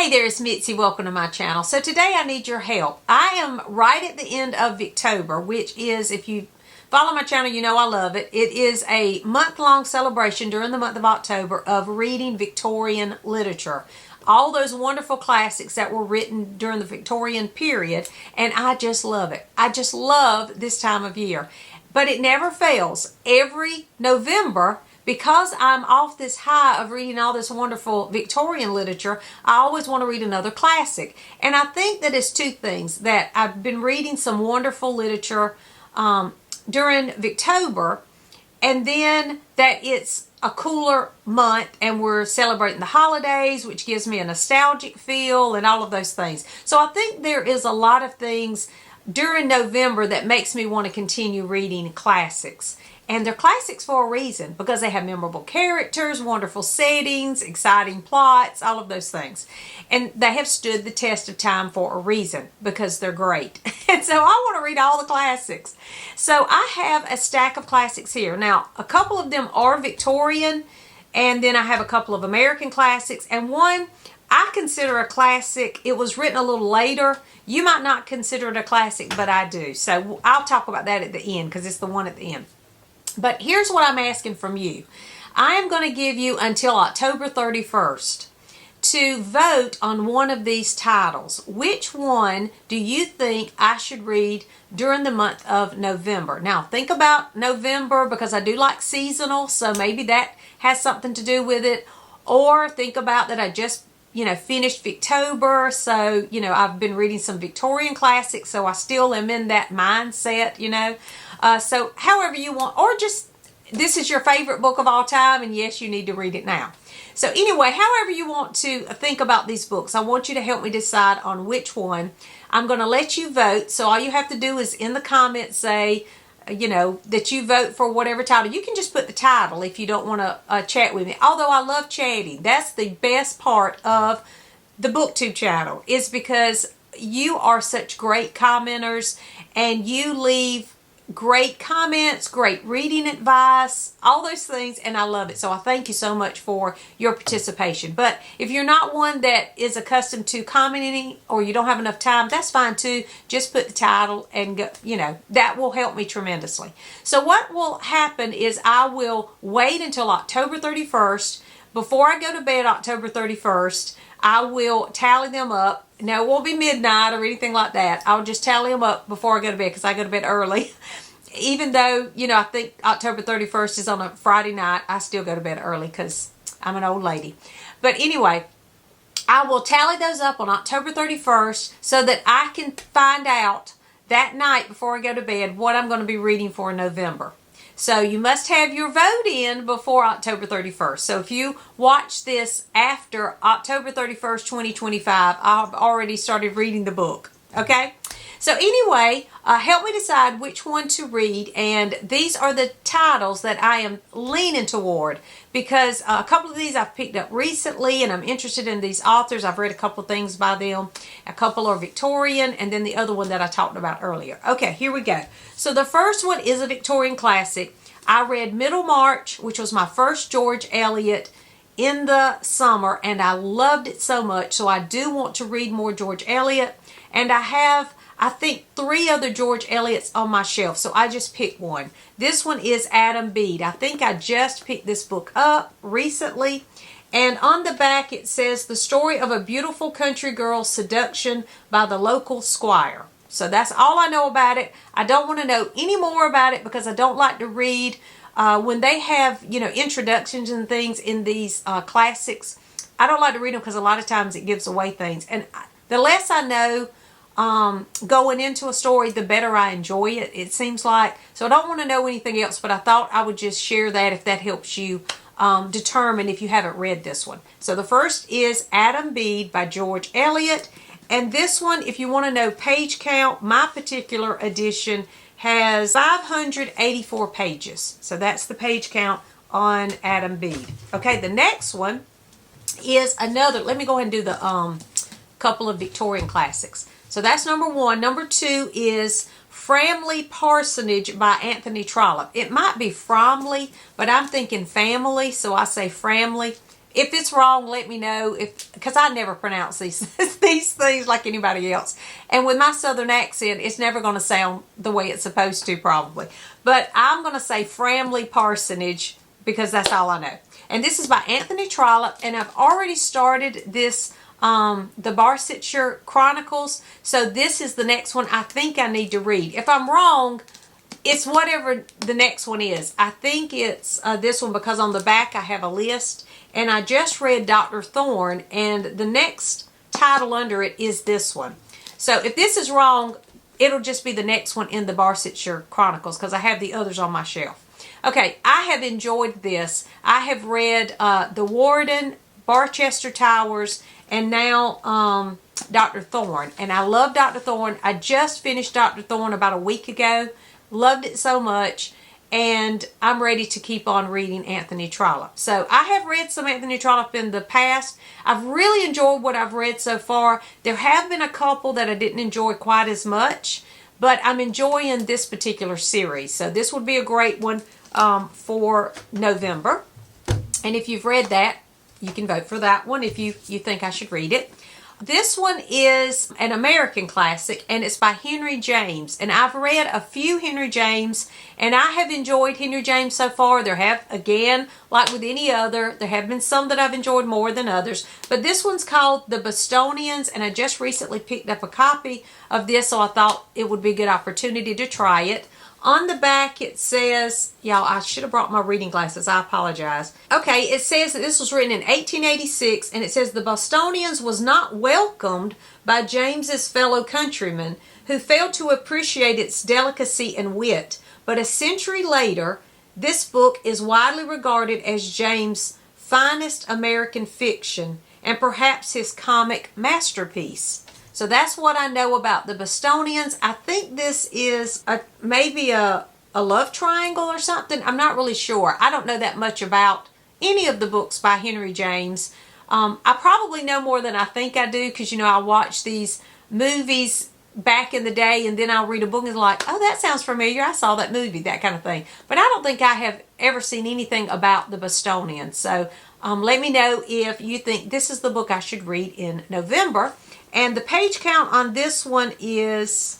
Hey there, it's Mitzi. Welcome to my channel. So today I need your help. I am right at the end of Victober, which is, if you follow my channel, you know I love it. It is a month-long celebration during the month of October of reading Victorian literature. All those wonderful classics that were written during the Victorian period, and I just love it. I just love this time of year. But it never fails. Every November, because I'm off this high of reading all this wonderful Victorian literature, I always want to read another classic. And I think that it's two things. That I've been reading some wonderful literature during Victober, and then that it's a cooler month and we're celebrating the holidays, which gives me a nostalgic feel and all of those things. So I think there is a lot of things during November that makes me want to continue reading classics. And they're classics for a reason, because they have memorable characters, wonderful settings, exciting plots, all of those things. And they have stood the test of time for a reason, because they're great. And so I want to read all the classics. So I have a stack of classics here. Now, a couple of them are Victorian, and then I have a couple of American classics, and one I consider a classic. It was written a little later. You might not consider it a classic, but I do. So I'll talk about that at the end, because it's the one at the end. But here's what I'm asking from you. I am going to give you until October 31st to vote on one of these titles. Which one do you think I should read during the month of November? Now, think about November, because I do like seasonal, so maybe that has something to do with it. Or think about that I just finished Victober, so, I've been reading some Victorian classics, so I still am in that mindset, So however you want, or just this is your favorite book of all time, and yes, you need to read it now. So anyway, however you want to think about these books, I want you to help me decide on which one. I'm going to let you vote, so all you have to do is in the comments say, that you vote for whatever title. You can just put the title if you don't want to chat with me. Although I love chatting. That's the best part of the BookTube channel, is because you are such great commenters and you leave great comments, great reading advice, all those things, and I love it. So I thank you so much for your participation. But if you're not one that is accustomed to commenting, or you don't have enough time, that's fine too. Just put the title and go, that will help me tremendously. So what will happen is I will wait until October 31st. Before I go to bed October 31st, I will tally them up. Now, it won't be midnight or anything like that. I'll just tally them up before I go to bed, because I go to bed early. Even though, I think October 31st is on a Friday night, I still go to bed early because I'm an old lady. But anyway, I will tally those up on October 31st so that I can find out that night before I go to bed what I'm going to be reading for November. So you must have your vote in before October 31st. So if you watch this after October 31st, 2025, I've already started reading the book. Okay? So anyway, help me decide which one to read. And these are the titles that I am leaning toward, because a couple of these I've picked up recently and I'm interested in these authors. I've read a couple of things by them. A couple are Victorian, and then the other one that I talked about earlier. Okay, here we go. So the first one is a Victorian classic. I read Middlemarch, which was my first George Eliot in the summer, and I loved it so much. So I do want to read more George Eliot, and I have, I think, 3 other George Eliots on my shelf, so I just picked one. This one is Adam Bede. I think I just picked this book up recently, and on the back it says, the story of a beautiful country girl's seduction by the local squire. So that's all I know about it. I don't want to know any more about it, because I don't like to read when they have, introductions and things in these classics. I don't like to read them because a lot of times it gives away things. And the less I know going into a story, the better I enjoy it, it seems like. So I don't want to know anything else, but I thought I would just share that if that helps you determine if you haven't read this one. So the first is Adam Bede by George Eliot. And this one, if you want to know page count, my particular edition has 584 pages. So that's the page count on Adam Bede. Okay, the next one is another, let me go ahead and do the couple of Victorian classics. So that's number 1. Number 2 is Framley Parsonage by Anthony Trollope. It might be Framley, but I'm thinking family, so I say Framley. If it's wrong, let me know, because I never pronounce these these things like anybody else. And with my southern accent, it's never going to sound the way it's supposed to, probably. But I'm going to say Framley Parsonage because that's all I know. And this is by Anthony Trollope, and I've already started this, the Barsetshire Chronicles. So this is the next one I think I need to read. If I'm wrong, it's whatever the next one is. I think it's this one because on the back I have a list. And I just read Dr. Thorne, and the next title under it is this one. So if this is wrong, it'll just be the next one in the Barsetshire Chronicles because I have the others on my shelf. Okay, I have enjoyed this. I have read The Warden, Barchester Towers, and now Dr. Thorne. And I love Dr. Thorne. I just finished Dr. Thorne about a week ago. Loved it so much. And I'm ready to keep on reading Anthony Trollope. So I have read some Anthony Trollope in the past. I've really enjoyed what I've read so far. There have been a couple that I didn't enjoy quite as much, but I'm enjoying this particular series. So this would be a great one for November. And if you've read that, you can vote for that one if you think I should read it. This one is an American classic, and it's by Henry James. And I've read a few Henry James, and I have enjoyed Henry James so far. There have, again, like with any other, there have been some that I've enjoyed more than others. But this one's called The Bostonians, and I just recently picked up a copy of this, so I thought it would be a good opportunity to try it. On the back it says, y'all, I should have brought my reading glasses. I apologize. Okay, it says that this was written in 1886, and it says the Bostonians was not welcomed by James's fellow countrymen, who failed to appreciate its delicacy and wit. But a century later, this book is widely regarded as James' finest American fiction, and perhaps his comic masterpiece. So that's what I know about the Bostonians. I think this is maybe a love triangle or something. I'm not really sure. I don't know that much about any of the books by Henry James. I probably know more than I think I do because, I watch these movies back in the day and then I'll read a book and like, oh, that sounds familiar. I saw that movie, that kind of thing. But I don't think I have ever seen anything about the Bostonians. So let me know if you think this is the book I should read in November. And the page count on this one is,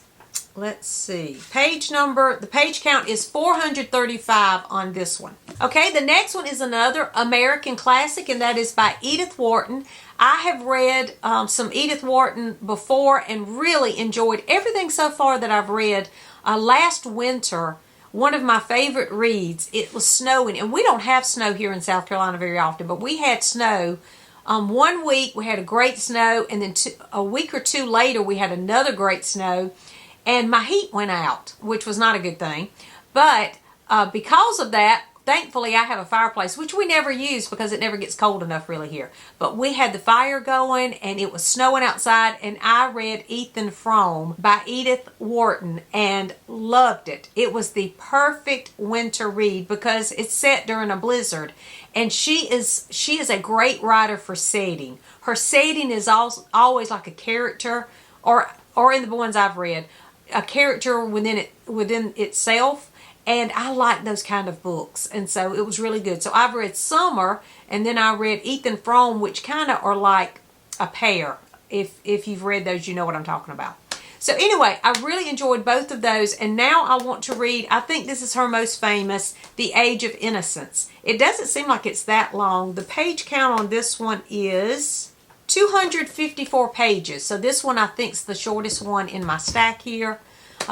let's see, the page count is 435 on this one. Okay, the next one is another American classic, and that is by Edith Wharton. I have read some Edith Wharton before and really enjoyed everything so far that I've read. Last winter, one of my favorite reads, it was snowing, and we don't have snow here in South Carolina very often, but we had snow. 1 week we had a great snow, and then a week or two later we had another great snow, and my heat went out, which was not a good thing. But because of that, thankfully I have a fireplace, which we never use because it never gets cold enough really here. But we had the fire going, and it was snowing outside, and I read Ethan Frome by Edith Wharton and loved it. It was the perfect winter read because it's set during a blizzard. And she is a great writer for setting. Her setting is always like a character, or in the ones I've read, a character within itself. And I like those kind of books. And so it was really good. So I've read Summer, and then I read Ethan Frome, which kind of are like a pair. If you've read those, you know what I'm talking about. So anyway, I really enjoyed both of those, and now I want to read, I think this is her most famous, The Age of Innocence. It doesn't seem like it's that long. The page count on this one is 254 pages. So this one I think is the shortest one in my stack here.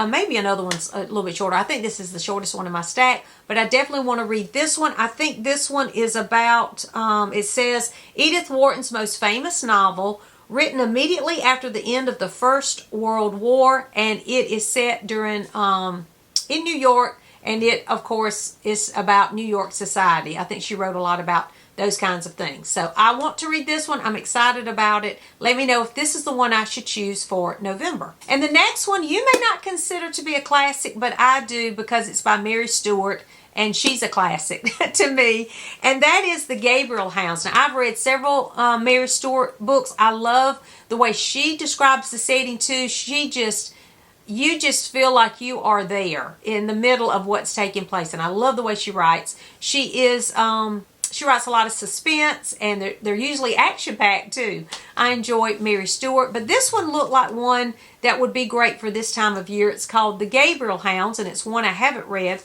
Maybe another one's a little bit shorter. I think this is the shortest one in my stack, but I definitely want to read this one. I think this one is about, it says, Edith Wharton's most famous novel, written immediately after the end of the First World War, and it is set during in New York, and it, of course, is about New York society. I think she wrote a lot about those kinds of things. So I want to read this one. I'm excited about it. Let me know if this is the one I should choose for November. And the next one you may not consider to be a classic, but I do because it's by Mary Stewart, and she's a classic to me, and that is The Gabriel Hounds. Now, I've read several Mary Stewart books. I love the way she describes the setting too. You just feel like you are there in the middle of what's taking place, and I love the way she writes. She is She writes a lot of suspense, and they're usually action-packed too. I enjoy Mary Stewart, but this one looked like one that would be great for this time of year. It's called The Gabriel Hounds, and it's one I haven't read.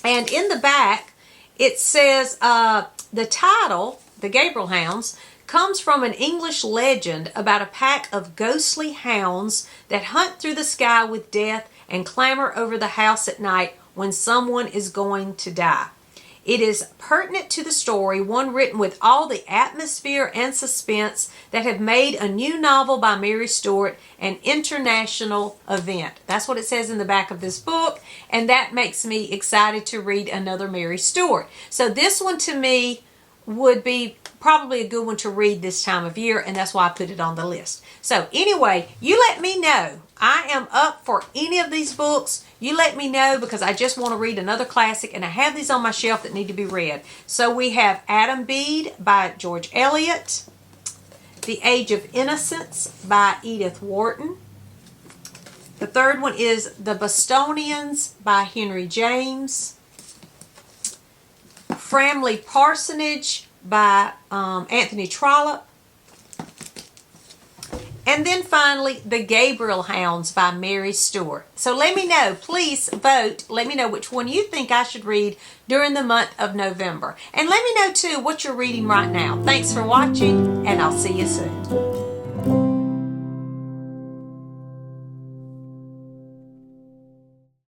And in the back, it says the title, The Gabriel Hounds, comes from an English legend about a pack of ghostly hounds that hunt through the sky with death and clamor over the house at night when someone is going to die. It is pertinent to the story, one written with all the atmosphere and suspense that have made a new novel by Mary Stewart an international event. That's what it says in the back of this book, and that makes me excited to read another Mary Stewart. So this one to me would be probably a good one to read this time of year, and that's why I put it on the list. So anyway, you let me know. I am up for any of these books. You let me know, because I just want to read another classic, and I have these on my shelf that need to be read. So we have Adam Bede by George Eliot, The Age of Innocence by Edith Wharton. The third one is The Bostonians by Henry James. Framley Parsonage by Anthony Trollope. And then finally, The Gabriel Hounds by Mary Stewart. So let me know. Please vote. Let me know which one you think I should read during the month of November. And let me know, too, what you're reading right now. Thanks for watching, and I'll see you soon.